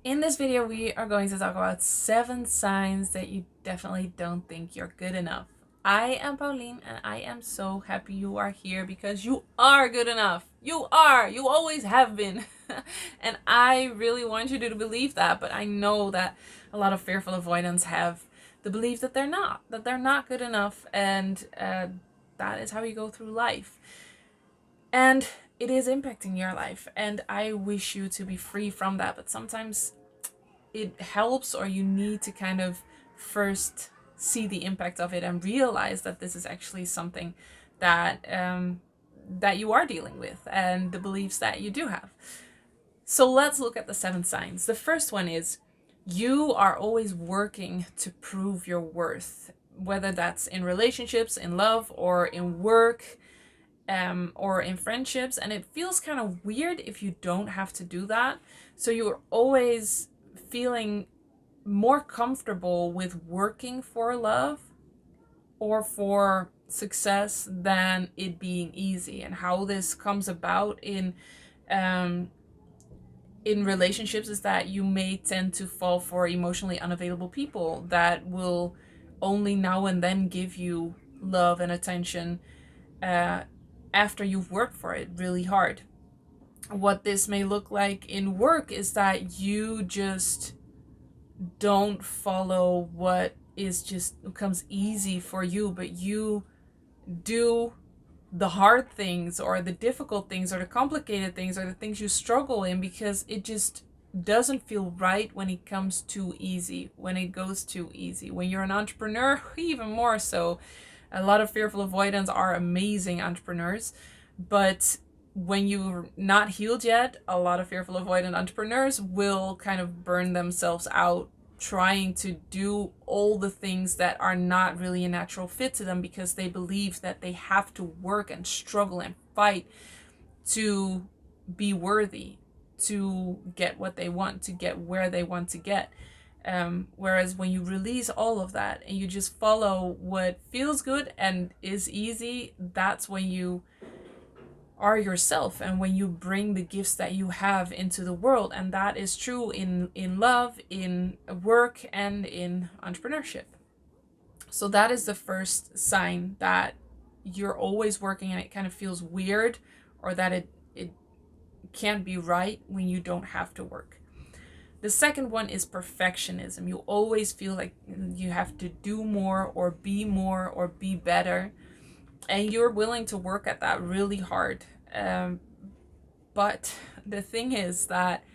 In this video, we are going to talk about 7 signs that you definitely don't think you're good enough. I am Pauline, and I am so happy you are here because you are good enough. You are. You always have been. And I really want you to believe that, but I know that a lot of fearful avoidants have the belief that they're not good enough, and that is how you go through life. And it is impacting your life, and I wish you to be free from that, but sometimes it helps, or you need to kind of first see the impact of it and realize that this is actually something that that you are dealing with and the beliefs that you do have. So let's look at the 7 signs. The first one is you are always working to prove your worth, whether that's in relationships, in love, or in work, or in friendships. And it feels kind of weird if you don't have to do that. So you're always feeling more comfortable with working for love or for success than it being easy. And how this comes about in relationships is that you may tend to fall for emotionally unavailable people that will only now and then give you love and attention after you've worked for it really hard. What this may look like in work is that you just don't follow what is just comes easy for you, but you do the hard things or the difficult things or the complicated things or the things you struggle in because it just doesn't feel right when it comes too easy, when it goes too easy. When you're an entrepreneur, even more so. A lot of fearful avoidants are amazing entrepreneurs, but when you're not healed yet, a lot of fearful avoidant entrepreneurs will kind of burn themselves out trying to do all the things that are not really a natural fit to them because they believe that they have to work and struggle and fight to be worthy, to get what they want, to get where they want to get. Whereas when you release all of that and you just follow what feels good and is easy, that's when you are yourself and when you bring the gifts that you have into the world. And that is true in love, in work, and in entrepreneurship. So that is the first sign that you're always working and it kind of feels weird, or that it can't be right when you don't have to work. The second one is perfectionism. You always feel like you have to do more or be better, and you're willing to work at that really hard. But the thing is that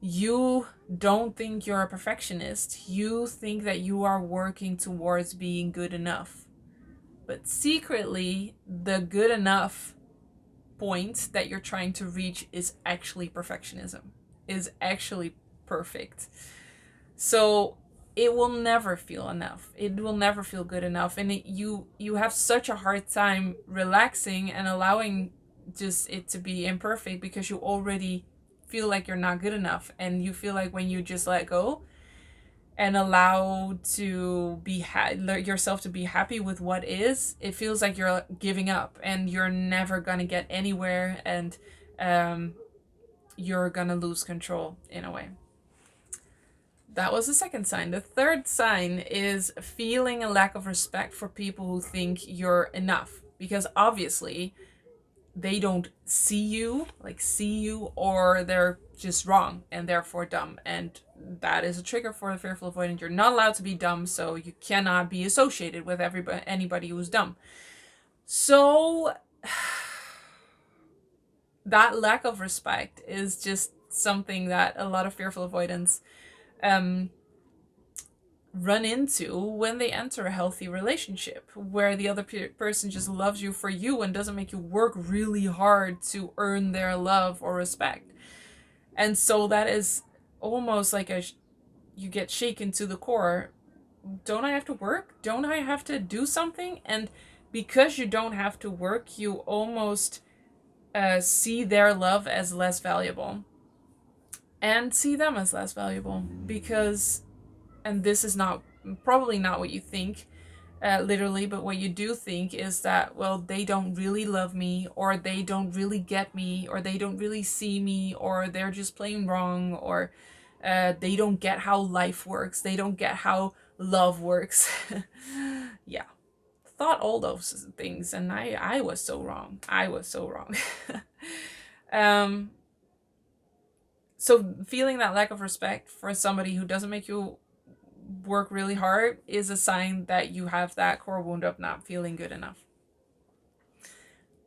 you don't think you're a perfectionist. You think that you are working towards being good enough. But secretly, the good enough point that you're trying to reach is actually perfectionism, is actually perfect. So it will never feel enough. It will never feel good enough. And you have such a hard time relaxing and allowing just it to be imperfect because you already feel like you're not good enough. And you feel like when you just let go and allow to be yourself to be happy with what is, it feels like you're giving up and you're never gonna get anywhere, and you're gonna lose control in a way. That was the second sign. The third sign is feeling a lack of respect for people who think you're enough, because obviously they don't see you, or they're just wrong and therefore dumb. And that is a trigger for the fearful avoidant. You're not allowed to be dumb, so you cannot be associated with anybody who's dumb. So that lack of respect is just something that a lot of fearful avoidants run into when they enter a healthy relationship where the other person just loves you for you and doesn't make you work really hard to earn their love or respect. And so that is almost like you get shaken to the core. Don't I have to work? Don't I have to do something? And because you don't have to work, you almost see their love as less valuable and see them as less valuable because, and this is probably not what you think literally, but what you do think is that, well, they don't really love me, or they don't really get me, or they don't really see me, or they're just plain wrong, or They don't get how life works. They don't get how love works. Yeah, thought all those things, and I was so wrong. I was so wrong. um, so feeling that lack of respect for somebody who doesn't make you work really hard is a sign that you have that core wound of not feeling good enough.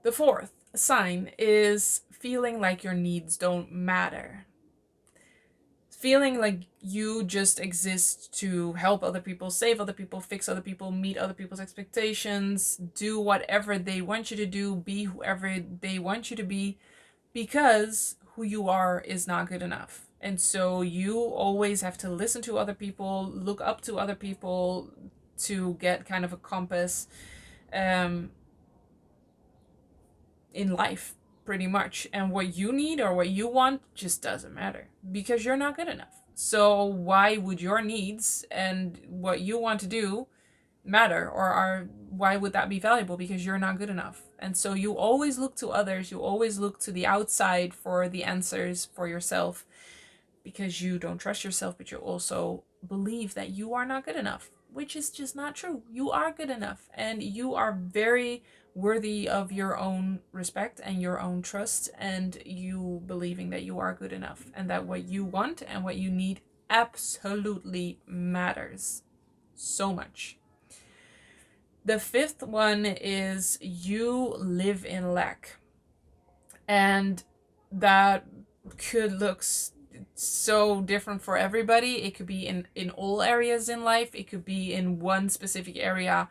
The fourth sign is feeling like your needs don't matter. Feeling like you just exist to help other people, save other people, fix other people, meet other people's expectations, do whatever they want you to do, be whoever they want you to be, because who you are is not good enough. And so you always have to listen to other people, look up to other people to get kind of a compass in life, pretty much. And what you need or what you want just doesn't matter because you're not good enough. So why would your needs and what you want to do matter, or why would that be valuable? Because you're not good enough. And so you always look to others, you always look to the outside for the answers for yourself, because you don't trust yourself, but you also believe that you are not good enough, which is just not true. You are good enough, and you are very worthy of your own respect and your own trust, and you believing that you are good enough and that what you want and what you need absolutely matters so much. The fifth one is you live in lack. And that could look so different for everybody. It could be in all areas in life. It could be in one specific area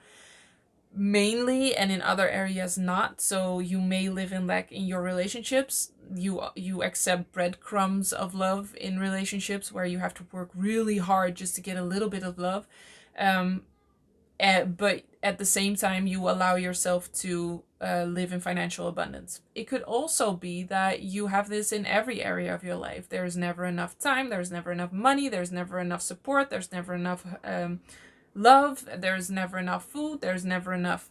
mainly, and in other areas not. So you may live in lack in your relationships. You accept breadcrumbs of love in relationships where you have to work really hard just to get a little bit of love. But at the same time, you allow yourself to live in financial abundance. It could also be that you have this in every area of your life. There's never enough time, there's never enough money, there's never enough support, there's never enough love, there's never enough food, there's never enough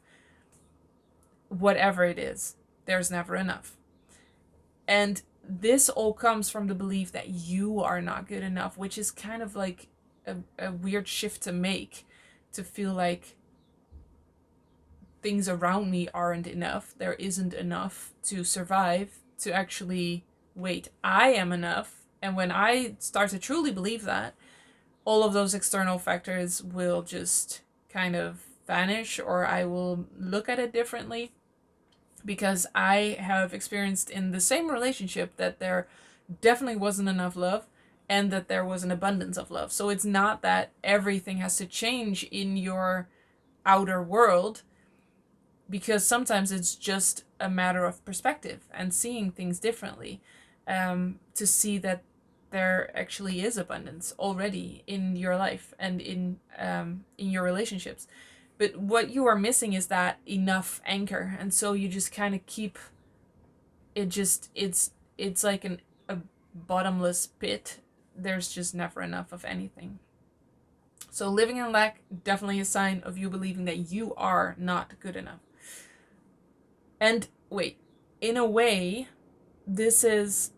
whatever it is. There's never enough. And this all comes from the belief that you are not good enough, which is kind of like a weird shift to make, to feel like things around me aren't enough. There isn't enough to survive, to actually, wait, I am enough. And when I start to truly believe that, all of those external factors will just kind of vanish, or I will look at it differently, because I have experienced in the same relationship that there definitely wasn't enough love and that there was an abundance of love. So it's not that everything has to change in your outer world, because sometimes it's just a matter of perspective and seeing things differently, to see that there actually is abundance already in your life and in your relationships. But what you are missing is that enough anchor, and so you just kind of keep it. Just it's like a bottomless pit. There's just never enough of anything. So living in lack, definitely a sign of you believing that you are not good enough. And wait, in a way, this is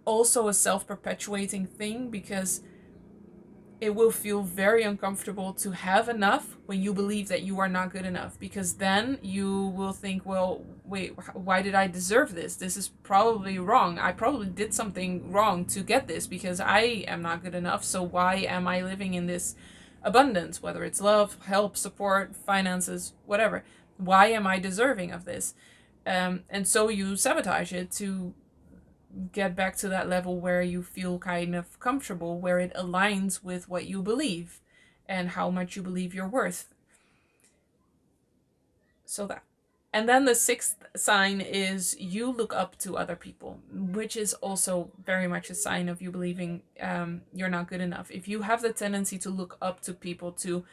also a self-perpetuating thing, because it will feel very uncomfortable to have enough when you believe that you are not good enough, because then you will think, well, wait, why did I deserve this? This is probably wrong. I probably did something wrong to get this, because I am not good enough. So why am I living in this abundance, whether it's love, help, support, finances, whatever? Why am I deserving of this? And so you sabotage it to get back to that level where you feel kind of comfortable, where it aligns with what you believe and how much you believe you're worth. So that. And then the sixth sign is you look up to other people, which is also very much a sign of you believing you're not good enough. If you have the tendency to look up to people, to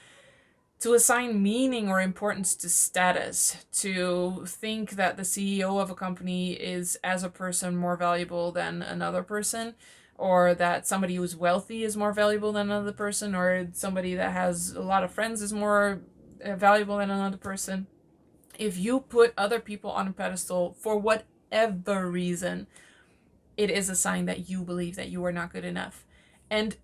assign meaning or importance to status, to think that the CEO of a company is, as a person, more valuable than another person, or that somebody who's wealthy is more valuable than another person, or somebody that has a lot of friends is more valuable than another person. If you put other people on a pedestal for whatever reason, it is a sign that you believe that you are not good enough. And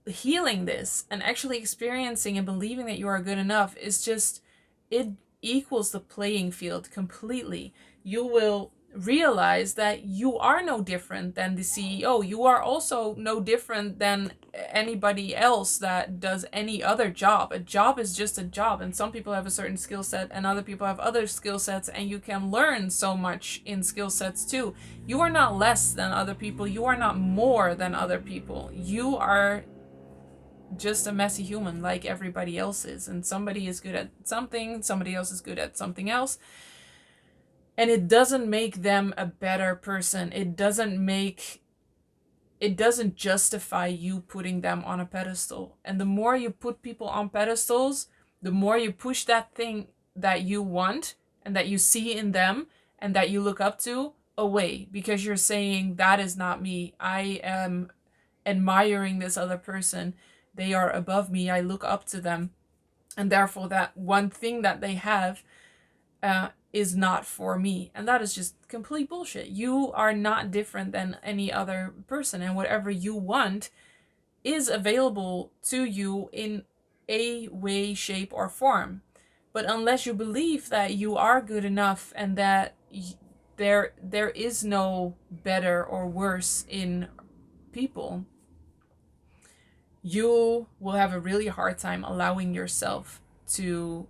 healing this and actually experiencing and believing that you are good enough is just, it equals the playing field completely. You will realize that you are no different than the CEO. You are also no different than anybody else that does any other job. A job is just a job, and some people have a certain skill set and other people have other skill sets, and you can learn so much in skill sets too. You are not less than other people. You are not more than other people. You are just a messy human like everybody else is, and somebody is good at something, somebody else is good at something else, and it doesn't make them a better person. It doesn't justify you putting them on a pedestal. And the more you put people on pedestals, the more you push that thing that you want and that you see in them and that you look up to away, because you're saying, that is not me. I am admiring this other person. They are above me. I look up to them. And therefore, that one thing that they have is not for me. And that is just complete bullshit. You are not different than any other person. And whatever you want is available to you in a way, shape, or form. But unless you believe that you are good enough and that there is no better or worse in people, you will have a really hard time allowing yourself to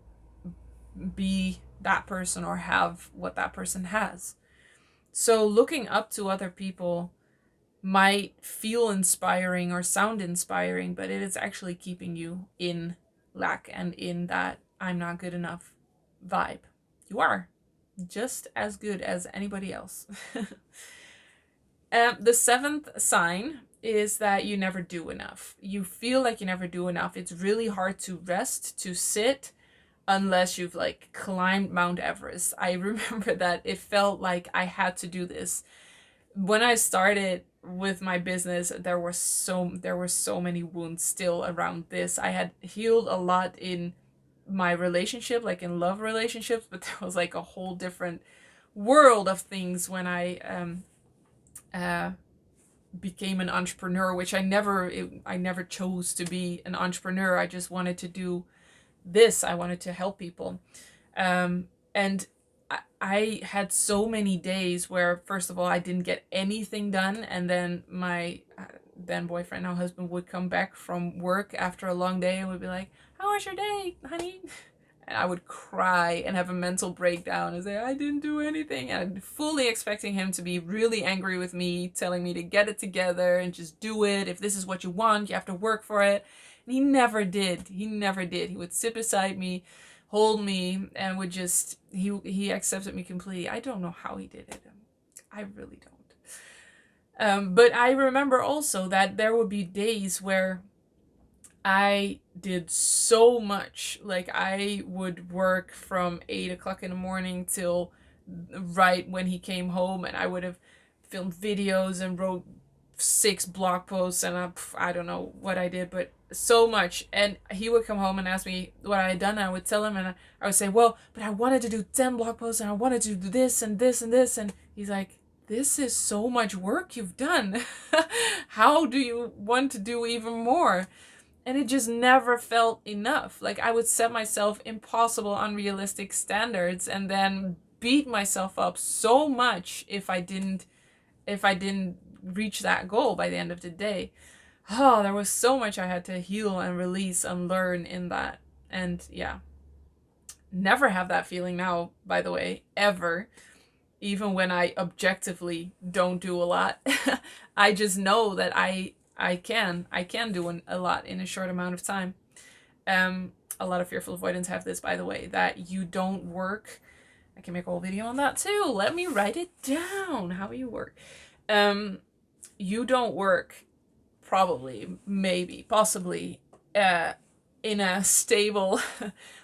be that person or have what that person has. So looking up to other people might feel inspiring or sound inspiring, but it is actually keeping you in lack and in that I'm not good enough vibe. You are just as good as anybody else. The seventh sign is that you never do enough. You feel like you never do enough. It's really hard to rest, to sit, unless you've like climbed Mount Everest. I remember that it felt like I had to do this. When I started with my business, there were so many wounds still around this. I had healed a lot in my relationship, like in love relationships, but there was like a whole different world of things when I became an entrepreneur, which I never chose to be an entrepreneur. I just wanted to do this. I wanted to help people. And I had so many days where, first of all, I didn't get anything done. And then my then boyfriend, now husband, would come back from work after a long day and would be like, "How was your day, honey?" And I would cry and have a mental breakdown and say, "I didn't do anything." And I'm fully expecting him to be really angry with me, telling me to get it together and just do it. If this is what you want, you have to work for it. And he never did. He never did. He would sit beside me, hold me, and would just, he accepted me completely. I don't know how he did it. I really don't. But I remember also that there would be days where I did so much. Like I would work from 8 o'clock in the morning till right when he came home, and I would have filmed videos and wrote 6 blog posts, and I don't know what I did, but so much. And he would come home and ask me what I had done, and I would tell him, and I would say, well, but I wanted to do 10 blog posts, and I wanted to do this and this and this. And he's like, this is so much work you've done. How do you want to do even more? And it just never felt enough. Like I would set myself impossible, unrealistic standards and then beat myself up so much if I didn't reach that goal by the end of the day. Oh, there was so much I had to heal and release and learn in that. And yeah, never have that feeling now, by the way, ever. Even when I objectively don't do a lot, I just know that I can do a lot in a short amount of time. A lot of fearful avoidants have this, by the way, that you don't work. I can make a whole video on that too. Let me write it down. How you work. You don't work probably, maybe, possibly in a stable.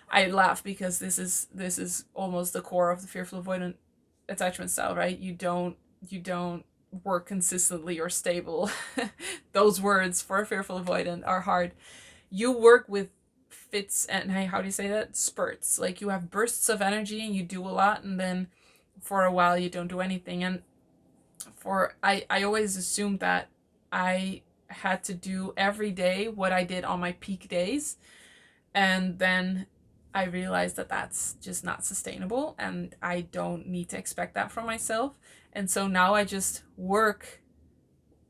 I laugh because this is almost the core of the fearful avoidant attachment style, right? You don't work consistently or stable. Those words for a fearful avoidant are hard. You work with fits and, hey, how do you say that? Spurts. Like you have bursts of energy and you do a lot, and then for a while you don't do anything. And I always assumed that I had to do every day what I did on my peak days, and then I realized that that's just not sustainable and I don't need to expect that from myself. And so now I just work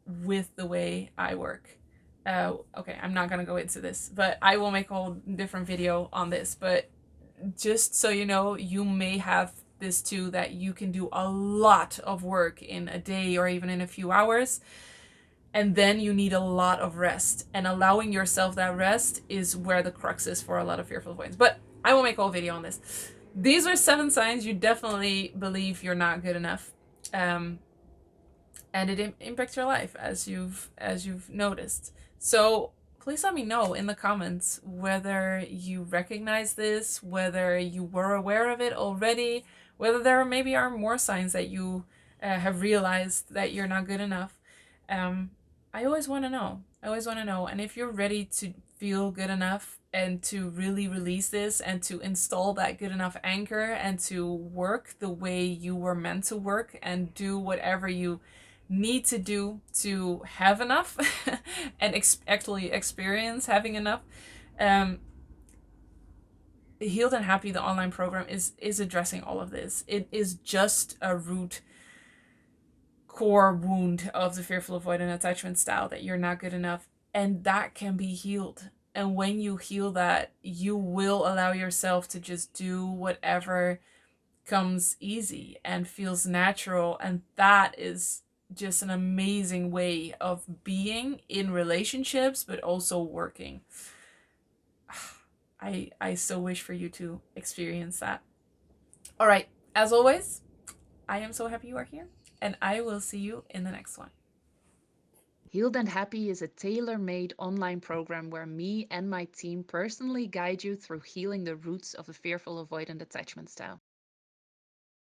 with the way I work. Okay, I'm not gonna go into this, but I will make a whole different video on this. But just so you know, you may have this too, that you can do a lot of work in a day or even in a few hours, and then you need a lot of rest. And allowing yourself that rest is where the crux is for a lot of fearful avoidants. But I will make a whole video on this. These are 7 signs you definitely believe you're not good enough. And it impacts your life, as you've noticed. So please let me know in the comments whether you recognize this, whether you were aware of it already, whether there maybe are more signs that you have realized that you're not good enough. I always want to know. I always want to know. And if you're ready to feel good enough and to really release this and to install that good enough anchor and to work the way you were meant to work and do whatever you need to do to have enough and actually experience having enough, um, Healed and Happy, the online program, is addressing all of this. It is just a root core wound of the fearful avoidant attachment style, that you're not good enough, and that can be healed. And when you heal that, you will allow yourself to just do whatever comes easy and feels natural, and that is just an amazing way of being in relationships but also working. I so wish for you to experience that. All right, as always, I am so happy you are here, and I will see you in the next one. Healed and Happy is a tailor made online program where me and my team personally guide you through healing the roots of a fearful avoidant attachment style.